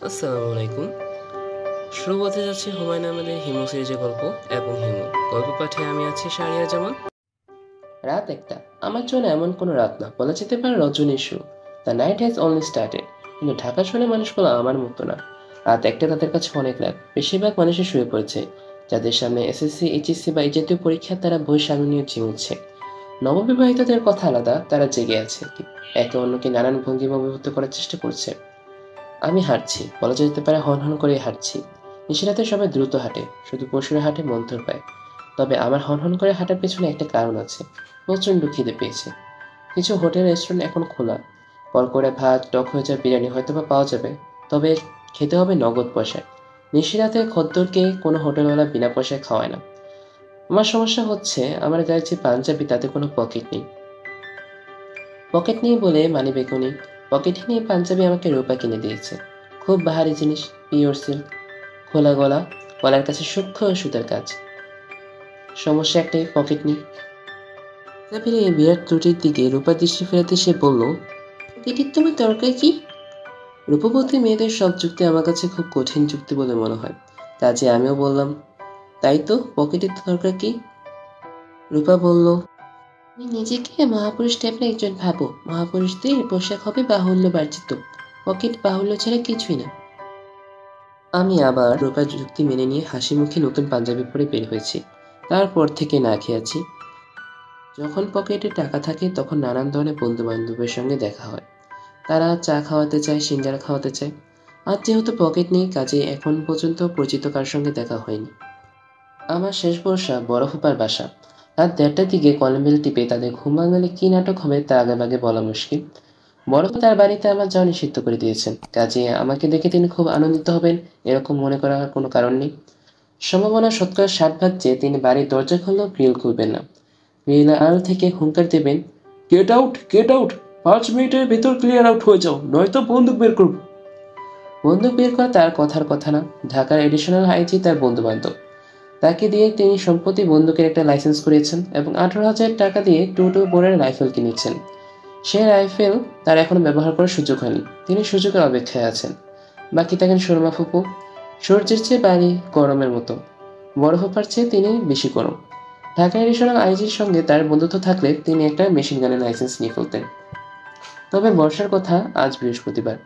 আসসালামু আলাইকুম। শুরু হতে যাচ্ছে হুমায়ুন আহমেদের হিমু সিরিজের গল্প এবং হিমু। গল্প পাঠে আমি আছি শাহরিয়ার জামান। রাত ১টা। আমার জন্য এমন কোনো রাত না, বলা যেতে পারে রজনীর শুরু। The night has only started. কিন্তু ঢাকা শহরে মানুষগুলো আমার মতো না। রাত ১টা তাদের কাছে অনেক রাত। বেশিরভাগ মানুষই শুয়ে পড়েছে। যাদের সামনে এসএসসি, এইচএসসি বা এই জাতীয় পরীক্ষা, তারা বই সামনে নিয়ে ঝিমুচ্ছে। নববিবাহিতদের কথা আলাদা, তারা জেগে আছে, একে অন্যকে নানান ভঙ্গিমা অভিভূত করার চেষ্টা করছে। আমি হাঁটছি, বলা যেতে পারে হনহন করে হাঁটছি। নিশিরাতে সবাই দ্রুত হাঁটে, শুধু পশুরা হাঁটে মন্থর পায়। তবে আমার হনহন করে হাঁটার পেছনে একটা কারণ আছে। প্রচণ্ড খিদে পেয়েছে। কিছু হোটেল রেস্টুরেন্ট এখন খোলা। কল করে ভাত, টক হয়ে যাওয়া বিরিয়ানি হয়তোবা পাওয়া যাবে। তবে খেতে হবে নগদ পয়সায়। নিশিরাতে খদ্দরকে কোনো হোটেলওয়ালা বিনা পয়সায় খাওয়ায় না। আমার সমস্যা হচ্ছে, আমার গায়ে যে পাঞ্জাবি তাতে কোনো পকেট নেই। পকেট নেই বলে মানিব্যাগও নেই। পকেটে নিয়ে পাঞ্জাবি আমাকে রূপা কিনে দিয়েছে। খুব বাহারি জিনিস, পিওর সিল্ক, খোলা গলা, গলার কাছে সূক্ষ্ম সুতার কাজ। সমস্যা একটাই, পকেট নেই। তারপরে এই বিরাট ত্রুটির দিকে রূপার দৃষ্টি ফেরাতে সে বলল, পকেটের তোমার দরকার কি? রূপবতী মেয়েদের সব যুক্তি আমার কাছে খুব কঠিন যুক্তি বলে মনে হয়। কাজে আমিও বললাম, তাই তো, পকেটের দরকার কি? রূপা বলল, তুমি নিজেকে মহাপুরুষ টাইপের একজন ভাবো। মহাপুরুষদের পোশাক হবে বাহুল্য বর্জিত। পকেট বাহুল্য ছাড়া কিছুই না। আমি আবার রূপার যুক্তি মেনে নিয়ে হাসি মুখে নতুন পাঞ্জাবি পরে বের হয়েছি। তারপর থেকে না খেয়ে আছি। যখন পকেটে টাকা থাকে তখন নানান ধরনের বন্ধু বান্ধবের সঙ্গে দেখা হয়। তারা চা খাওয়াতে চায়, সিঙ্গারা খাওয়াতে চায়। আর যেহেতু পকেট নেই, কাজে এখন পর্যন্ত পরিচিত কার সঙ্গে দেখা হয়নি। আমার শেষ ভরসা বড় ফুপার বাসা। রাত ১:৩০টার দিকে কলিং বেল টিপে তাদের ঘুম ভাঙালে কী নাটক হবে তা আগেভাগে বলা মুশকিল। বড় ফুপা তার বাড়িতে আমার যাওয়া নিষিদ্ধ করে দিয়েছেন। কাজে আমাকে দেখে তিনি খুব আনন্দিত হবেন এরকম মনে করার কোনো কারণ নেই। সম্ভাবনা শতকরা ৬০ ভাগ যে তিনি বাড়ির দরজা খুললেও গ্রিল খুলবেন না। গ্রিলের আড়াল থেকে হুঙ্কার দেবেন, গেট আউট, গেট আউট, ৫ মিনিটের ভেতর ক্লিয়ার আউট হয়ে যাও, নয়তো বন্দুক বের করব। বন্দুক বের করা তার কথার কথা না। ঢাকার এডিশনাল আইজি তার বন্ধু বান্ধব। তাকে দিয়ে তিনি সম্প্রতি বন্দুকের একটা লাইসেন্স করিয়েছেন এবং ১৮,০০০ টাকা দিয়ে ২২ বোরের রাইফেল কিনেছেন। সেই রাইফেল তার এখনো ব্যবহার করার সুযোগ হয়নি। তিনি সুযোগের অপেক্ষায় আছেন। বাকি থাকেন সুরমা ফুপু। সূর্যের চেয়ে বাড়ি গরমের মতো। বড় ফুপার চেয়ে তিনি বেশি গরম। ঢাকা এডিশনাল আইজির সঙ্গে তার বন্ধুত্ব থাকলে তিনি একটা মেশিন গানের লাইসেন্স নিয়ে ফেলতেন। তবে বর্ষার কথা, আজ বৃহস্পতিবার।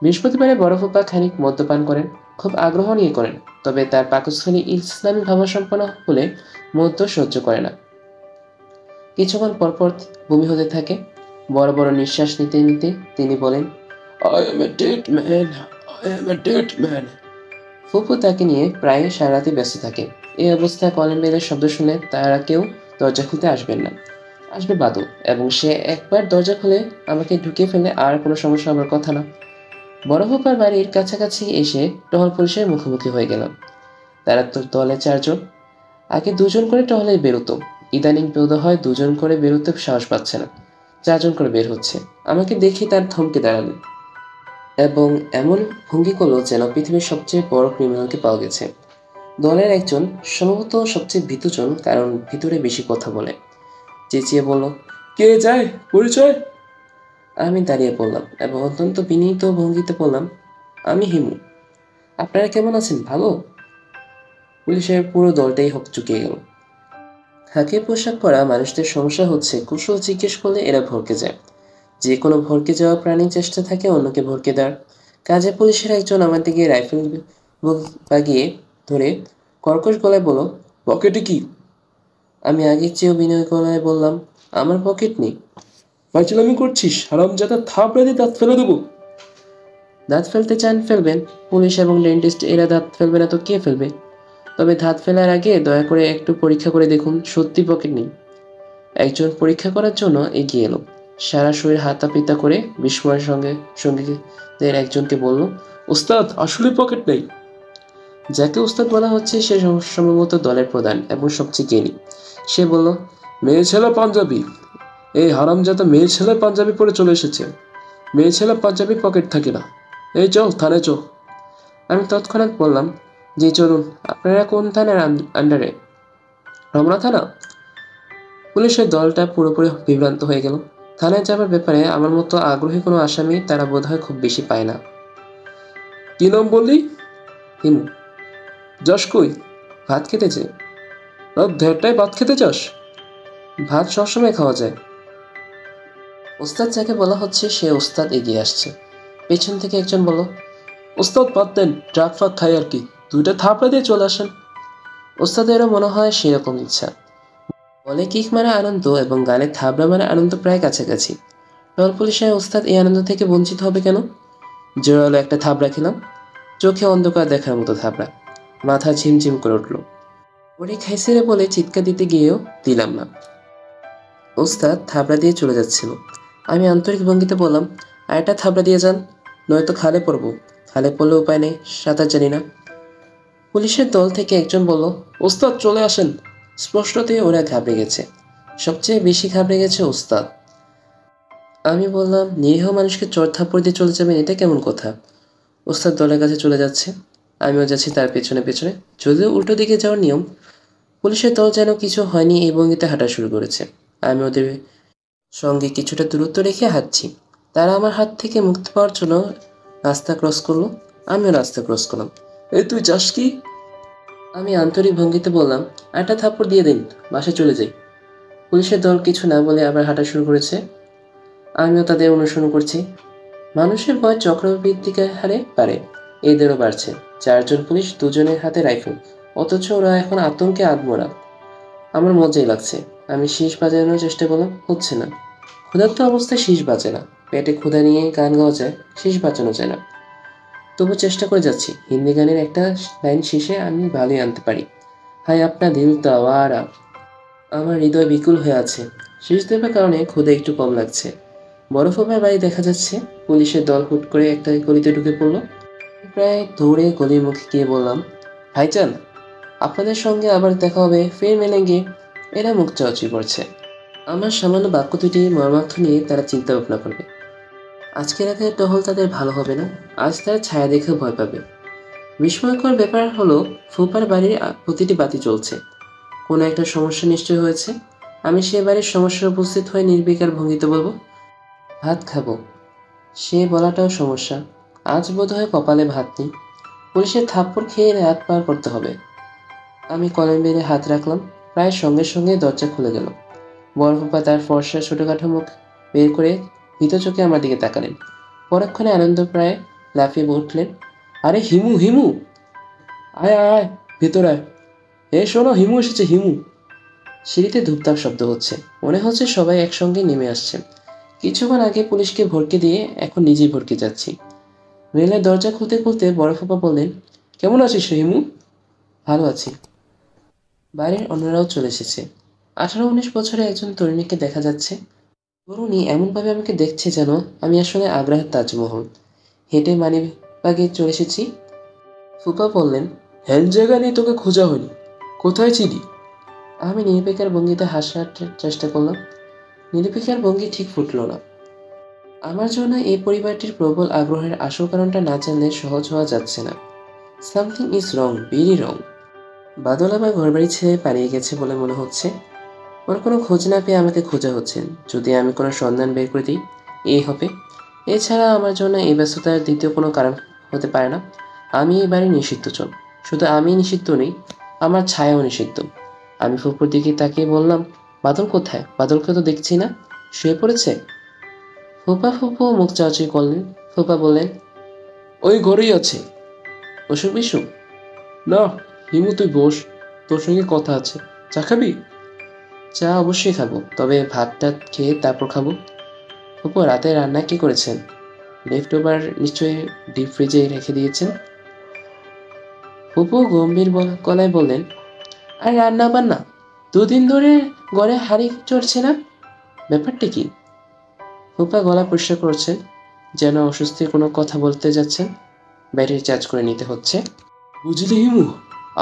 বৃহস্পতিবারে বড় ফুপা খানিক মদ্যপান করেন। খুব আগ্রহ নিয়ে করেন। তবে তার পাকস্থলী ইসলামী ভাবাসম্পন্ন হলে মদ্য সহ্য করে না। কিছুক্ষণ পরপর বমি হতে থাকে। বড় বড় নিঃশ্বাস নিতে নিতে তিনি বলেন, I M a dead man, I M a dead man. ফুপু তাকে নিয়ে প্রায় সারারাতই ব্যস্ত থাকে। এই অবস্থায় কলিং বেলের শব্দ শুনে তারা কেউ দরজা খুলতে আসবেন না। আসবে বাদল, এবং সে একবার দরজা খুলে আমাকে ঢুকিয়ে ফেলে আর কোনো সমস্যা হবার কথা না। বড় ফুপার বাড়ির কাছাকাছি এসে টহল পুলিশের মুখোমুখি হয়ে গেলাম। তারা তো দলে ৪ জন। আগে ২ জন করে টহলে বেরোতো। ইদানিং বোধ হয় ২ জন করে বেরোতে সাহস পাচ্ছে না। ৪ জন করে বের হচ্ছে। আমাকে দেখে তার থমকে দাঁড়ালেন এবং এমন ভঙ্গি করলো যেন পৃথিবীর সবচেয়ে বড় ক্রিমিনালকে পাওয়া গেছে। দলের একজন, সম্ভবত সবচেয়ে ভীতুজন, কারণ ভিতরে বেশি কথা বলে, চেঁচিয়ে বলল, কে যায়, পরিচয়। আমি দাঁড়িয়ে পড়লাম এবং অত্যন্ত বিনীত ভঙ্গিতে বললাম, আমি হিমু। আপনারা কেমন আছেন, ভালো? পুলিশের পুরো দলটাই হকচকিয়ে গেল। খাকি পোশাক পরা মানুষদের সমস্যা হচ্ছে, কুশল জিজ্ঞেস করলে এরা ভড়কে যায়। যে কোনো ভড়কে যাওয়া প্রাণীর চেষ্টা থাকে অন্যকে ভড়কে দেওয়ার। কাজে পুলিশের একজন আমার দিকে রাইফেল বাগিয়ে ধরে কর্কশ গলায় বলল, পকেটে কি? আমি আগের চেয়েও বিনয় গলায় বললাম, আমার পকেট নেই। ফাইজলামি করছিস, হারামজাদা, থাপড়ে দিয়ে দাঁত ফেলে দেবো। দাঁত ফেলতে চান ফেলবেন। পুলিশ এবং ডেন্টিস্ট এরা দাঁত ফেলবে না তো কে ফেলবে? তবে দাঁত ফেলার আগে দয়া করে একটু পরীক্ষা করে দেখুন সত্যি পকেট নেই। একজন পরীক্ষা করার জন্য এগিয়ে এলো। সারা শরীর হাতা পিতা করে বিস্ময়ের সঙ্গে সঙ্গীদের একজনকে বলল, ওস্তাদ, আসলে পকেট নেই। যাকে ওস্তাদ বলা হচ্ছে সে সম্ভবত দলের প্রধান এবং সবচেয়ে জ্ঞানী। সে বলল, মেয়ে ছেলে পাঞ্জাবি, এই হারামজাদা মেয়ে ছেলে পাঞ্জাবি পরে চলে এসেছে। মেয়ে ছেলে পাঞ্জাবি পকেট থাকে না। এই চল, থানায় চল। আমি তৎক্ষণাৎ বললাম, জি চলুন। আপনারা কোন থানার আন্ডারে? রমনা থানা। পুলিশের দলটা পুরোপুরি বিভ্রান্ত হয়ে গেল। থানায় যাবার ব্যাপারে আমার মতো আগ্রহী কোনো আসামি তারা বোধহয় খুব বেশি পায় না। কি নাম বললি? হিমু। যাস কই? ভাত খেতে চাই। রাত 1:30টায় ভাত খেতে চাস? ভাত সবসময় খাওয়া যায়। ওস্তাদ যাকে বলা হচ্ছে সে ওস্তাদ এগিয়ে আসছে। পেছন থেকে একজন বলল, ওস্তাদ বাদ দেন, ট্রাক ফাক খাই আর কি, 2টা থাপড়া দিয়ে চলে আসেন। ওস্তাদেরও মনে হয় সেরকম ইচ্ছা। বলে কিক মারা আনন্দ এবং গালে থাবড়া মারা আনন্দ প্রায় কাছাকাছি। টল পুলিশের ওস্তাদ এই আনন্দ থেকে বঞ্চিত হবে কেন? জোরালো একটা থাবড়া খেলাম, চোখে অন্ধকার দেখার মতো থাবড়া। মাথা ঝিমঝিম করে উঠল। ওরে খাইছে রে বলে চিৎকার দিতে গিয়েও দিলাম না। ওস্তাদ থাবড়া দিয়ে চলে যাচ্ছিল। আমি আন্তরিক ভঙ্গিতে বললাম, আর একটা থাবড়া দিয়ে যান, নয়তো খালে পড়বো। খালে পড়লে উপায় নেই, সাঁতার জানি না। পুলিশের দল থেকে একজন বলল, ওস্তাদ চলে আসেন। স্পষ্টতই ওরা ঘাবড়ে গেছে। সবচেয়ে বেশি ঘাবড়ে গেছে ওস্তাদ। আমি বললাম, নিরীহ মানুষকে চড় থাপ্পড় দিয়ে চলে যাবেন, এটা কেমন কথা? ওস্তাদ দলের কাছে চলে যাচ্ছে, আমিও যাচ্ছি তার পেছনে পেছনে। যদিও উল্টো দিকে যাওয়ার নিয়ম। পুলিশের দল যেন কিছু হয়নি এই ভঙ্গিতে হাঁটা শুরু করেছে। আমি ওদের সঙ্গে কিছুটা দূরত্ব রেখে হাঁটছি। তারা আমার হাত থেকে মুক্তি পাওয়ার জন্য রাস্তা ক্রস করলো, আমিও রাস্তা ক্রস করলাম। এই তুই যাস কি? আমি আন্তরিক ভঙ্গিতে বললাম, একটা থাপ্পড় দিয়ে দিন, বাসায় চলে যাই। পুলিশের দল কিছু না বলে আবার হাঁটা শুরু করেছে। আমিও তাদের অনুসরণ করছি। মানুষের ভয় চক্রবৃদ্ধিকে হারে বাড়ে, এদেরও বাড়ছে। 4জন পুলিশ, 2জনের হাতে রাইফেল, অথচ ওরা এখন আতঙ্কে আধমরা। আমার মজাই লাগছে। আমি শীষ বাজানোর চেষ্টা করলাম, হচ্ছে না। ক্ষুধার্ত অবস্থায় শীষ বাজে না। পেটে ক্ষুধা নিয়ে গান গাওয়া যায়, শীষ বাজানো যায় না। তবু চেষ্টা করে যাচ্ছি। হিন্দি গানের একটা লাইন শেষে আমি ভালোই আনতে পারি, হায় আপনা দিল তো আওয়ারা। আমার হৃদয় বিকুল হয়ে আছে। শীষ দেবার কারণে ক্ষুধা একটু কম লাগছে। বড় ফুপার বাড়ি দেখা যাচ্ছে। পুলিশের দল হুট করে একটা গলিতে ঢুকে পড়লো। প্রায় দৌড়ে গলির মুখে গিয়ে বললাম, ভাইজান, আপনাদের সঙ্গে আবার দেখা হবে, ফের মেলেঙ্গে। এরা মুখ চাওয়াচি করছে। আমার সামান্য বাক্য দুটি মর্মার্থ নিয়ে তারা চিন্তা ভাবনা করবে। আজকে রাতের টহল তাদের ভালো হবে না। আজ তারা ছায়া দেখে ভয় পাবে। বিস্ময়কর ব্যাপার হলো, ফুপার বাড়ির প্রতিটি বাতি জ্বলছে। কোনো একটা সমস্যা নিশ্চয় হয়েছে। আমি সে বাড়ির সমস্যায় উপস্থিত হয়ে নির্বিকার ভঙ্গিতে বলবো, ভাত খাবো। সে বলাটাও সমস্যা। আজ বোধহয় কপালে ভাত নেই। পুলিশের থাপ্পড় খেয়ে রাত পার করতে হবে। আমি কলম বেড়ে হাত রাখলাম। প্রায় সঙ্গে সঙ্গে দরজা খুলে গেল। বড় ফুপা তার ফর্সা ছোটখাটো মুখ বের করে ভীত চোখে আমার দিকে তাকালেন। পরক্ষণে আনন্দ প্রায় লাফিয়ে উঠলেন, আরে হিমু, হিমু, আয় আয় আয়, ভেতর আয়। এ শোনো, হিমু এসেছে, হিমু। সিঁড়িতে ধূপধাপ শব্দ হচ্ছে। মনে হচ্ছে সবাই একসঙ্গে নেমে আসছে। কিছুক্ষণ আগে পুলিশকে ভড়কে দিয়ে এখন নিজেই ভড়কে যাচ্ছি। রেলের দরজা খুলতে খুলতে বড় ফুপা বললেন, কেমন আছিস হিমু? ভালো আছি। বাড়ির অন্যরাও চলে এসেছে। 18-19 বছরে একজন তরুণীকে দেখা যাচ্ছে। তরুণী এমনভাবে আমাকে দেখছে যেন আমি আসলে আগ্রাহের তাজমহল। হেঁটে মানিবাগে চলে এসেছি। ফুপা বললেন, হ্যান্ড জায়গা নিয়ে তোকে খোঁজা হয়নি, কোথায় ছিলি? আমি নির্বিকার ভঙ্গিতে হাসার চেষ্টা করলাম। নির্বিকার ভঙ্গি ঠিক ফুটল না। আমার জন্য এই পরিবারটির প্রবল আগ্রহের আসল কারণটা না জানলে সহজ হওয়া যাচ্ছে না। Something is wrong, very wrong. Badal আমার ঘরবাড়ি ছেড়ে পালিয়ে গেছে বলে মনে হচ্ছে। ওর কোনো খোঁজ না পেয়ে আমাকে খোঁজা হচ্ছে। যদি আমি কোনো সন্ধান বের করে দিই, এই হবে। এছাড়া আমার জন্য এই ব্যস্ততার দ্বিতীয় কোনো কারণ হতে পারে না। আমি এই বাড়ির নিষিদ্ধ জন। শুধু আমি নিষিদ্ধ নেই, আমার ছায়াও নিষিদ্ধ। আমি ফুপুর দিকে তাকিয়ে বললাম, বাদল কোথায়? বাদলকে তো দেখছি না, শুয়ে পড়েছে। ফুপু মুখ চাওয়াচি করলেন। ফুপা বললেন, ওই ঘরেই আছে। অসুখ বিসুখ? না, হিমু তুই বস, তোর সঙ্গে কথা আছে। চা খাবি? চা অবশ্যই খাবো, তবে ভাতটা খেয়ে তারপর খাবো। ফুপু রাতে রান্না কি করেছেন? লেফট ওভার নিশ্চয়ই ডিপ ফ্রিজে রেখে দিয়েছেন। ফুপু গম্ভীর গলায় বললেন, আর রান্না বান্না 2 দিন ধরে ঘরে হাঁড়ি চড়ছে না, ব্যাপারটা কি? ফুপা গলা পরিষ্কার করছেন, যেন অস্বস্তির কোনো কথা বলতে যাচ্ছেন। ব্যাটারি চার্জ করে নিতে হচ্ছে। বুঝলি হিমু,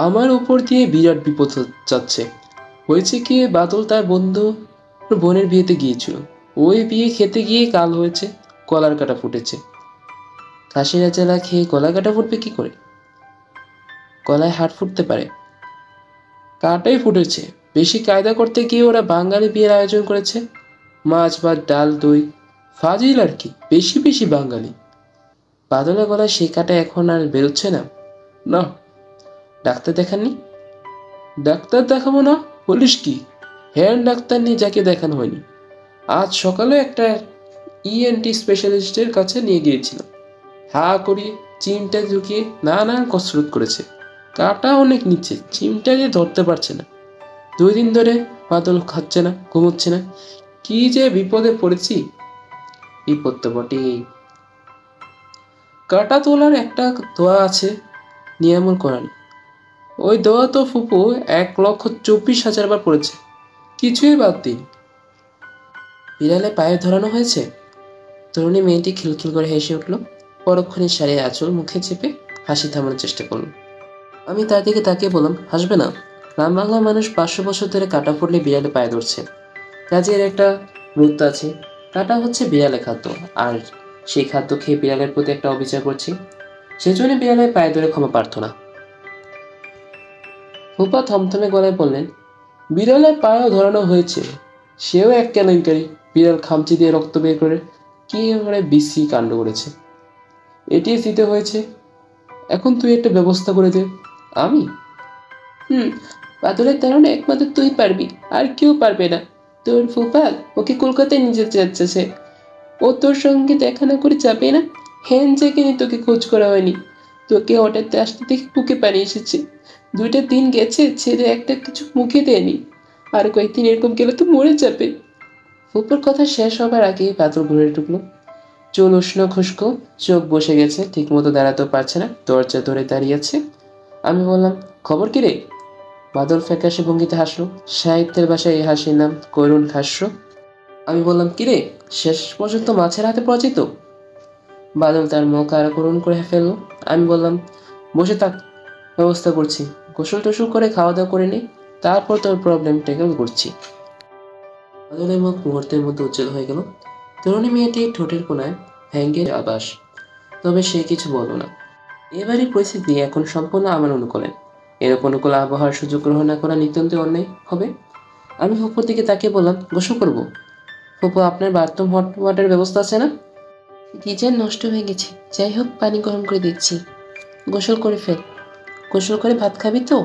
আমার উপর দিয়ে বিরাট বিপদ যাচ্ছে। হয়েছে কি, বাদল তার বন্ধু বোনের বিয়েতে গিয়েছিল। ওই বিয়ে খেতে গিয়ে কাল হয়েছে, গলার কাটা ফুটেছে। খাসিরা জেলা খেয়ে গলা কাটা ফুটবে কি করে? গলায় হাড় ফুটতে পারে, কাটাই ফুটেছে। বেশি কায়দা করতে গিয়ে ওরা বাঙালি বিয়ের আয়োজন করেছে। মাছ ভাত ডাল দই, ফাজিল আর কি, বেশি বেশি বাঙালি। বাদলের গলায় সেই কাটা এখন আর বেরোচ্ছে না। না। ডাক্তার দেখাননি? ডাক্তার দেখাবো না বলিস কি? হ্যান্ড ডাক্তার নিয়ে যাকে দেখানো হয়নি। আজ সকালে একটা ইএনটি স্পেশালিস্টের কাছে নিয়ে গিয়েছিলাম। হা করিয়ে চিমটা ঢুকিয়ে নানান কসরত করেছে। কাটা অনেক নিচে, চিমটা যে ধরতে পারছে না। 2 দিন ধরে বাদল খাচ্ছে না, ঘুমোচ্ছে না। কি যে বিপদে পড়েছি। বিপদ তো বটেই। কাটা তোলার একটা দোয়া আছে, নিয়ামুল কোরআন। ওই দোয়া তো ফুপু 1,24,000 বার পড়েছে, কিছুই বাদ দিন। বিড়ালে পায়ে ধরানো হয়েছে? তরুণী মেয়েটি খিলখিল করে হেসে উঠল। পরক্ষণে শাড়ির আঁচল মুখে চেপে হাসি থামানোর চেষ্টা করল। আমি তার দিকে তাকিয়ে বললাম, হাসবে না? গ্রাম বাংলার মানুষ 500 বছর ধরে কাটা পড়লে বিড়ালে পায়ে ধরছে, কাজে এর একটা গুরুত্ব আছে। কাটা হচ্ছে বিড়ালের খাদ্য, আর সেই খাদ্য খেয়ে বিড়ালের প্রতি একটা অবিচার করছি, সেজন্য বিড়ালের পায়ে ধরে ক্ষমা প্রার্থনা। ফুপা থমথমে গলায় বললেন, বিড়ালের পায়েও ধরানো হয়েছে, সেও এক কেলেঙ্কারি। বিড়াল খামচি দিয়ে রক্ত বের করে কি এবারে বিশ্রী কাণ্ড করেছে, এটিএস দিতে হয়েছে। এখন তুই একটা ব্যবস্থা করে দে। আমি? বাদলের কারণে একমাত্র তুই পারবি, আর কেউ পারবে না। তোর ফুপা ওকে কলকাতায় নিয়ে যেতে যাচ্ছে সে। ও তোর সঙ্গে দেখা না করে যাবে না। হ্যান যেখানে তোকে খোঁজ করা হয়নি, তোকে হঠাৎ আসতে দেখে বুকে পানি এসেছে। 2টা দিন গেছে, ছেলে একটা কিছু মুখে দেয়নি। আর কয়েকদিন এরকম গেলে তো মরে যাবে। ফুপুর কথা শেষ হবার আগেই বাদল ঘুরে ঢুকলো। চুল উষ্ণ খুস্কো, চোখ বসে গেছে, ঠিক মতো দাঁড়াতেও পারছে না, দরজা ধরে দাঁড়িয়ে আছে। আমি বললাম, খবর কি রে? বাদল ফ্যাকাশে ভঙ্গিতে হাসলো। সাহিত্যের ভাষায় এই হাসির নাম করুণ হাস্য। আমি বললাম, কিরে, শেষ পর্যন্ত মাছের হাতে পরাজিত? বাদল তার মুখ আরো করুণ করে ফেললো। আমি বললাম, বসে থাক, ব্যবস্থা করছি। গোসল টোসল করে খাওয়া দাওয়া করে নি, তারপর তোর প্রবলেম ট্যাকেল করছি। বাদলের মুখ মুহূর্তের মধ্যে উজ্জ্বল হয়ে গেল। তরুণী মেয়েটি ঠোঁটের কোনায় ভ্যাঙ্গের আবাস, তবে সে কিছু বলল না। এবারের পরিস্থিতি এখন সম্পূর্ণ আমার অনুকূলে। এরকম অনুকূল আবহাওয়ার সুযোগ গ্রহণ না করা নিতান্ত অন্যায় হবে। আমি ফুপুর দিকে তাকিয়ে বললাম, গোসল করবো? ফুপু, আপনার বাথরুম হট ওয়াটার ব্যবস্থা আছে না? গিজার নষ্ট হয়ে গেছে, যাই হোক পানি গরম করে দিচ্ছি, গোসল করে ফেল। গোসল করে ভাত খাবি তো?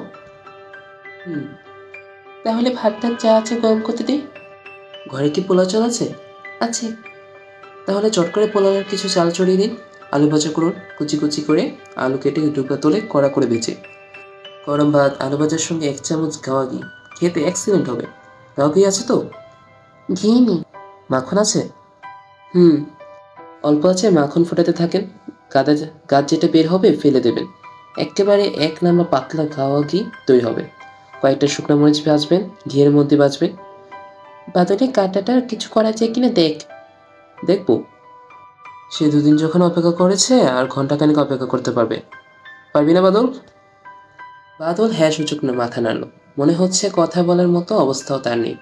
তাহলে ভাতটা যা আছে গরম করতে দে। ঘরে কি পোলাও চাল আছে? আছে। তাহলে চট করে পোলাওয়ের কিছু চাল ছড়িয়ে দিন। আলু ভাজা করুন, কুচি কুচি করে আলু কেটে টুকরা তোলে কড়া করে বেঁচে। গরম ভাত, আলু ভাজার সঙ্গে 1 চামচ গাওয়া ঘি, খেতে এক্সিলেন্ট হবে। গাওয়া ঘি আছে তো? ঘি নেই। মাখন আছে? অল্প আছে, মাখন ফোটাতে থাকেন। গাছ যেটা বের হবে ফেলে দেবেন। একেবারে 1 নাম্বার পাতলা গাওয়া ঘি তৈরি হবে। কয়েকটা শুকনো মরিচ ভাজবেন, ঘিয়ের মধ্যে ভাজবেন। বাদলে কাঁটাটা কিছু করা যায় কিনা দেখ। দেখবো। সে 2 দিন যখন অপেক্ষা করেছে, আর ঘন্টাখানেক অপেক্ষা করতে পারবে। পারবি না বাদল? বাদল হ্যাঁ সূচক না মাথা নাড়ল। মনে হচ্ছে কথা বলার মতো অবস্থাও তার নেই।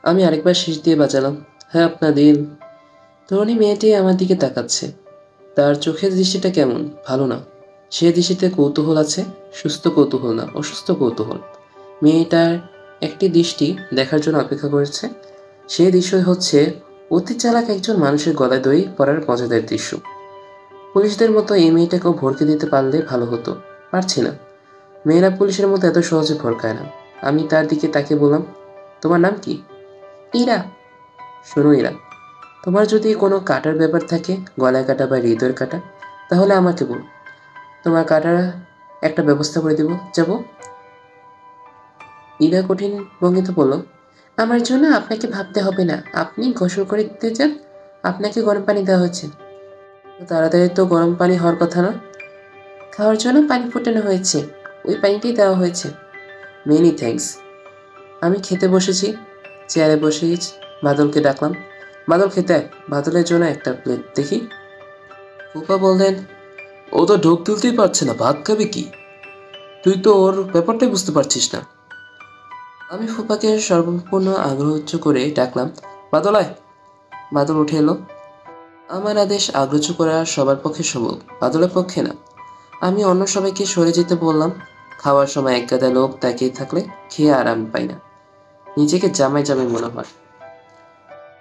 আমি আরেকবার শেষ দিয়ে বাজালাম, হ্যাঁ আপনার দিল। তরুণী মেয়েটি আমার দিকে তাকাচ্ছে। তার চোখের দৃষ্টিটা কেমন, ভালো না। সে দৃষ্টিতে কৌতূহল আছে, সুস্থ কৌতূহল না, অসুস্থ কৌতূহল। মেয়েটার একটি দৃষ্টি দেখার জন্য অপেক্ষা করেছে। সেই দৃশ্য হচ্ছে অতি চালাক একজন মানুষের গলায় দড়ি পড়ার মজাদার দৃশ্য। পুলিশদের মতো এই মেয়েটাকেও ভরকে দিতে পারলে ভালো হতো, পারছি না। মেয়েরা পুলিশের মতো এত সহজে ভরকায় না। আমি তার দিকে তাকিয়ে বললাম, তোমার নাম কি? ইরা। শোনো ইরা, তোমার যদি কোনো কাটার ব্যাপার থাকে, গলায় কাটা বা হৃদয়ের কাটা, তাহলে আমাকে বল, তোমার কাটার একটা ব্যবস্থা করে দেব। যাব? ইরা কঠিন ভঙ্গিতে বলল, আমার জন্য আপনাকে ভাবতে হবে না, আপনি গোসল করে দিতে চান, আপনাকে গরম পানি দেওয়া হচ্ছে। তাড়াতাড়ি তো গরম পানি হওয়ার কথা না। খাওয়ার জন্য পানি ফোটানো হয়েছে, ওই পানিটাই দেওয়া হয়েছে। Many thanks. আমি খেতে বসেছি, চেয়ারে বসে বাদলকে ডাকলাম, বাদল খেতে আয়, বাদলের জন্য একটা প্লেট দেখি। ফুপা বললেন, ও তো ঢোক তুলতেই পারছে না, ভাত খাবে কি? তুই তো ওর ব্যাপারটাই বুঝতে পারছিস না। আমি ফুপাকে সর্বপূর্ণ আগ্রহ করে ডাকলাম, বাদল আয়। বাদল উঠে এলো। আমার আদেশ আগ্রহ করা সবার পক্ষে সম্ভব, বাদলের পক্ষে না। আমি অন্য সবাইকে সরে যেতে বললাম। খাওয়ার সময় এক গাদা লোক তাকিয়ে থাকলে খেয়ে আরাম পাই না, নিজেকে জামাই জামাই মনে হয়।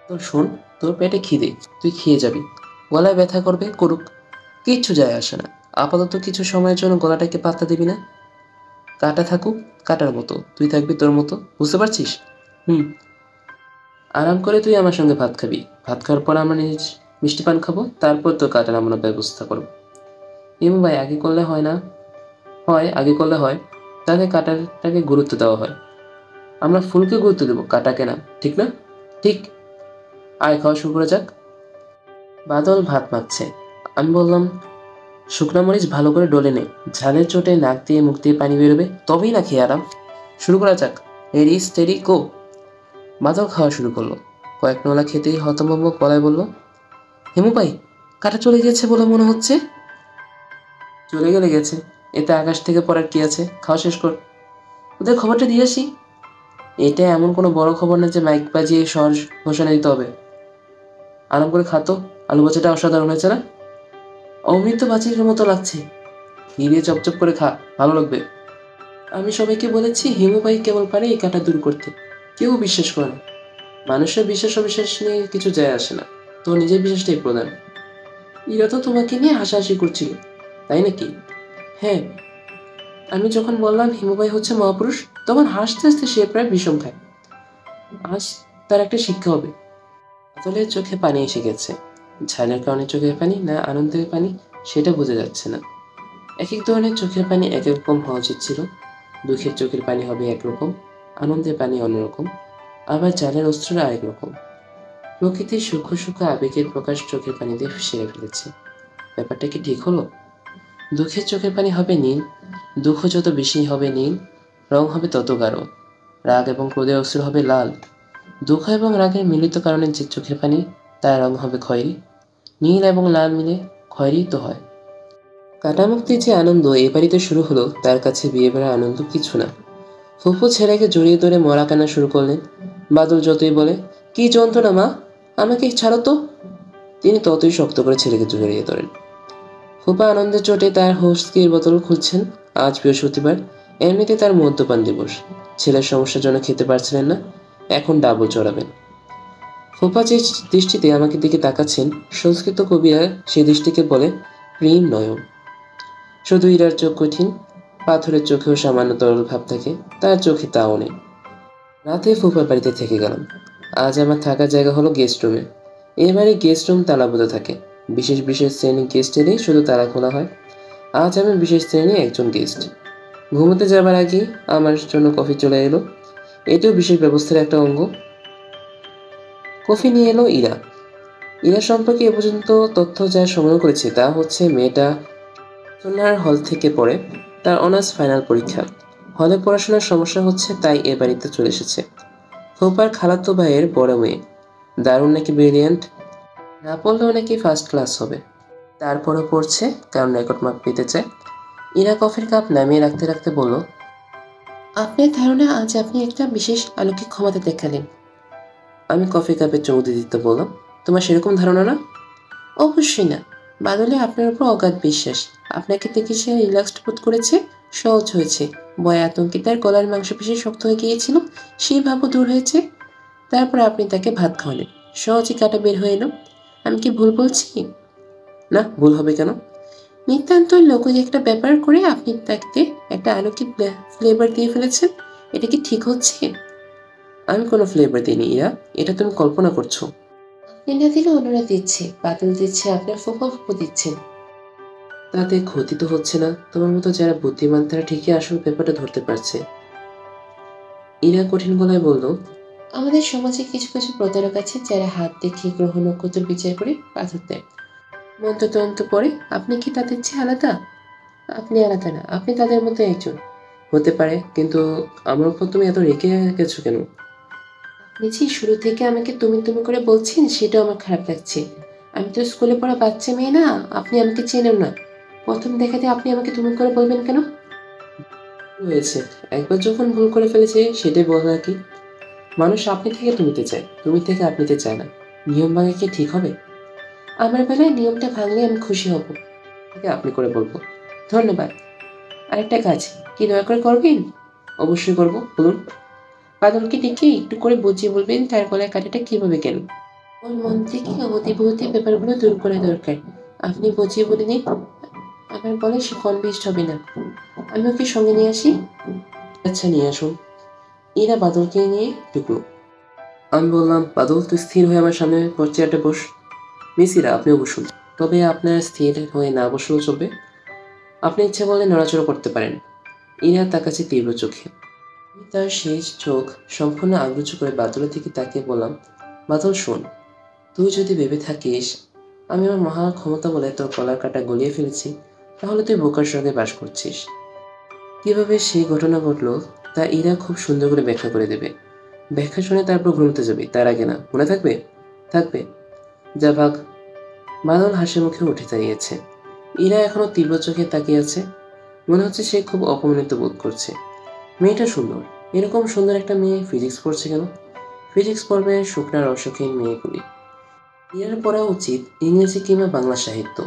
তোর শোন, তোর পেটে খিদে, তুই খেয়ে যাবি। গলায় ব্যথা করবে, করুক। কিচ্ছু যায় আসে না। আপাতত কিছু সময়ের জন্য গলাটাকে পাত্তা দিবি না। কাটা থাকুক কাটার মতো, তুই থাকবি তোর মতো, বুঝতে পারছিস? হুম। আরাম করে তুই আমার সঙ্গে ভাত খাবি। ভাত খাওয়ার পর আমরা নিজ মিষ্টি পান খাবো, তারপর তোর কাটা নামানোর ব্যবস্থা করবো। ইমু ভাই, আগে করলে হয় না? হয়, আগে করলে হয়। তাহলে কাটাটাকে গুরুত্ব দেওয়া হয়। আমরা ফুলকে গুরুত্ব দেবো, কাটাকে না, ঠিক না? ঠিক। আয়, খাওয়া শুরু করা যাক। বাদল ভাত মাখছে। আমি বললাম, শুকনা মরিচ ভালো করে ডলে নে, ঝালের চোটে নাক দিয়ে মুখ দিয়ে পানি বেরোবে, তবেই না খেয়ে আরাম। শুরু করা যাক। Ready steady go. বাদল খাওয়া শুরু করলো। কয়েক নলা খেতেই হতভম্ব গলায় বলল, হেমু ভাই, কাটা চলে গেছে বলে মনে হচ্ছে। চলে গেলে গেছে, এতে আকাশ থেকে পড়ার কি আছে, খাওয়া শেষ কর। ওদের খবরটা দিয়ে আসি। এটা এমন কোনো বড় খবর না যে মাইক বাজিয়ে শহর ঘোষণা দিতে হবে। আরাম করে খাতো। আলু ভাজাটা অসাধারণ হয়েছে না? অমৃত বাচির মতো লাগছে। হিরে চপচপ করে খা, ভালো লাগবে। আমি সবাইকে বলেছি হিমু ভাই কেবল পারে এই কাটা দূর করতে। কেউ বিশ্বাস করে না। মানুষের বিশ্বাস অবিশ্বাস নিয়ে কিছু যায় আসে না, তো নিজের বিশ্বাসটাই প্রধান। এরা তো তোমাকে নিয়ে হাসাহাসি করছিল, তাই নাকি? হ্যাঁ। আমি যখন বললাম হিমু ভাই হচ্ছে মহাপুরুষ, তখন হাসতে হাসতে সে প্রায় বিষম খায়। আজ তার একটা শিক্ষা হবে। বাদলের চোখে পানি এসে গেছে। ঝালের কারণে চোখের পানি না আনন্দের পানি, সেটা বোঝা যাচ্ছে না। এক এক ধরনের চোখের পানি এক এক রকম হওয়া উচিত ছিল। দুঃখের চোখের পানি হবে একরকম, আনন্দের পানি অন্যরকম, আবার ঝালের অস্ত্রটা আরেক রকম। প্রকৃতির সূক্ষ্ম সূক্ষ্ম আবেগের প্রকাশ চোখের পানি দিয়ে সেরে ফেলেছে। ব্যাপারটা কি ঠিক হলো? দুঃখের চোখের পানি হবে নীল, দুঃখ যত বেশি হবে নীল, রং হবে তত গাঢ়। রাগ এবং ক্রোধের অস্ত্র হবে লাল। দুঃখ এবং রাগের মিলিত কারণে যে চোখের পানি, তার রং হবে খয়েরি। নীল এবং লাল মিলে খয়েরি তো হয়। কাটামুক্তির যে আনন্দ এ বাড়িতে শুরু হলো, তার কাছে বিয়ে বেড়ার আনন্দ কিছু না। ফুফু ছেলেকে জড়িয়ে ধরে মরা কান্না শুরু করলেন। বাদল যতই বলে, কি যন্ত্রণা মা, আমাকে ছাড়ো তো, তিনি ততই শক্ত করে ছেলেকে জড়িয়ে ধরেন। ফুপা আনন্দের চোটে তার হুইস্কির বোতল খুলছেন। আজ বৃহস্পতিবার, এমনিতে তার মদ্যপান দিবস। ছেলের সমস্যার জন্য খেতে পারছিলেন না, এখন ডাবল চড়াবেন। ফুপা যে দৃষ্টিতে আমাকে দিকে তাকাচ্ছেন, সংস্কৃত কবিরা সেই দৃষ্টিকে বলে প্রেম নয়ন। শুধু ইরার চোখ কঠিন, পাথরের চোখেও সামান্য তরল ভাব থাকে, তার চোখে তাও নেই। রাতে ফুপার বাড়িতে থেকে গেলাম। আজ আমার থাকার জায়গা হলো গেস্ট রুমে। এবারে গেস্ট রুম তালাবদ্ধ থাকে। বিশেষ বিশেষ শ্রেণীর গেস্ট এলেই শুধু তালা খোলা হয়। আজ আমি বিশেষ শ্রেণীর একজন গেস্ট। ঘুমোতে যাবার আগেই আমার জন্য কফি চলে এলো। এটাও বিশেষ ব্যবস্থার একটা অঙ্গ। কফি নিয়ে এলো ইরা। ইরা সম্পর্কে এ পর্যন্ত তথ্য যা সংগ্রহ করেছে তা হচ্ছে মেয়েটা সোনার হল থেকে পড়ে, তার অনার্স ফাইনাল পরীক্ষা। হলে পড়াশোনার সমস্যা হচ্ছে, তাই এ বাড়িতে চলে এসেছে। ফুপার খালাতো ভাইয়ের বড় মেয়ে, দারুণ নাকি ব্রিলিয়ান্ট, না পড়লেও নাকি ফার্স্ট ক্লাস হবে। তারপরও পড়ছে, কারণ রেকর্ড মার্ক পেতে চায়। ইরা কফির কাপ নামিয়ে রাখতে রাখতে বলল, আপনার ধারণা আজ আপনি একটা বিশেষ অলৌকিক ক্ষমতা দেখালেন। আমি কফি কাপে চৌমুদি দিতে বললাম, তোমার সেরকম ধারণা না? অবশ্যই না। বাদলে আপনার উপর অগাধ বিশ্বাস। আপনাকে দেখে সে রিল্যাক্সড বোধ করেছে, সহজ হয়েছে। ভয় আতঙ্কে তার গলার মাংসপেশি শক্ত হয়ে গিয়েছিল, সেই ভাবও দূর হয়েছে। তারপর আপনি তাকে ভাত খাওয়ালেন, সহজে কাটা বের হয়ে এলো। আমি কি ভুল বলছি? না, ভুল হবে কেন? নিতান্ত লৌকিক একটা ব্যাপার করে আপনি তাকে একটা অলৌকিক ফ্লেভার দিয়ে ফেলেছেন। এটা কি ঠিক হচ্ছে? আমি কোনো ফ্লেভার দিইনি ইরা, এটা তুমি কল্পনা করছো। আপনি না দিলে অন্যরা দিচ্ছে, বাদল দিচ্ছে, আপনার ফুফা ফুফু দিচ্ছেন। তাতে ক্ষতি তো হচ্ছে না। তোমার মতো যারা বুদ্ধিমান তারা ঠিকই আসল ব্যাপারটা ধরতে পারছে। ইরা কঠিন গলায় বলল, আমাদের সমাজে কিছু কিছু প্রতারক আছে যারা হাত দেখিয়ে গ্রহ নক্ষত্র বিচার করে পাথর দেয়, মন্ত্রতন্ত্র পড়ে। আপনি কি তাদের চেয়ে আলাদা? আপনি আলাদা না, আপনি তাদের মধ্যে একজন। হতে পারে, কিন্তু আমার উপর তুমি এত রেগে গেছো কেন? আপনি যে শুরু থেকে আমাকে তুমি তুমি করে বলছেন, সেটাও আমার খারাপ লাগছে। আমি তো স্কুলে পড়া বাচ্চা মেয়ে না, আপনি আমাকে চেনেন না। প্রথম দেখাতে আপনি আমাকে তুমি করে বলবেন কেন? হয়েছে, একবার যখন ভুল করে ফেলেছে সেটাই বলা কি? মানুষ আপনি থেকে তুমিতে চায়, তুমি থেকে আপনিতে চায় না। নিয়ম ভাঙা কি ঠিক হবে? আমার বেলায় নিয়মটা ভাঙলে আমি খুশি হব, আপনি করে বলবো। ধন্যবাদ। আরেকটা কাজ কি দয়া করে করবেন? অবশ্যই করব, বলুন। বাদলকে ডেকে একটু করে বুঝিয়ে বলবেন তার গলায় কাঁটাটা কিভাবে কেন। ওর মন থেকে অতিভৌতিক ব্যাপারগুলো দূর করা দরকার। আপনি বুঝিয়ে বলিনি, আবার বলে সে কনভিন্সড হবে না। আমি ওকে সঙ্গে নিয়ে আসি। আচ্ছা, নিয়ে আসুন। ইরা বাদলকে নিয়ে ঢুকলো। আমি বললাম, বাদল তুই স্থির হয়ে আমার সামনে চেয়ারটা বস। মিস ইরা, আপনিও বসুন। তবে আপনার স্থির হয়ে না বসলেও চলবে। আপনি ইচ্ছে করলে নড়াচড়া করতে পারেন। ইরা তাকাচ্ছে তীব্র চোখে। আমি তার শেষ চোখ সম্পূর্ণ আগ্রহ করে বাদলের দিকে তাকিয়ে বললাম, বাদল শোন, তুই যদি ভেবে থাকিস আমি আমার মহা ক্ষমতা বলে তোর কলার কাঁটা গলিয়ে ফেলেছি, তাহলে তুই বোকার সঙ্গে বাস করছিস। কিভাবে সেই ঘটনা ঘটলো তা ইরা খুব সুন্দর করে ব্যাখ্যা করে দেবে। ব্যাখ্যা শুনে তারপর ঘুমোতে যাবে, তার আগে না। মনে থাকবে? থাকবে। যা ভাগ। বাদল হাসি মুখে উঠে দাঁড়িয়েছে। ইরা এখনো তীব্র চোখে তাকিয়ে আছে। মনে হচ্ছে সে খুব অপমানিত বোধ করছে। মেয়েটা সুন্দর, এরকম সুন্দর একটা মেয়ে ফিজিক্স পড়ছে কেন? ফিজিক্স পড়বে শুকনা রসহীন মেয়েগুলি। ইরার পড়া উচিত ইংরেজি কিংবা বাংলা সাহিত্য।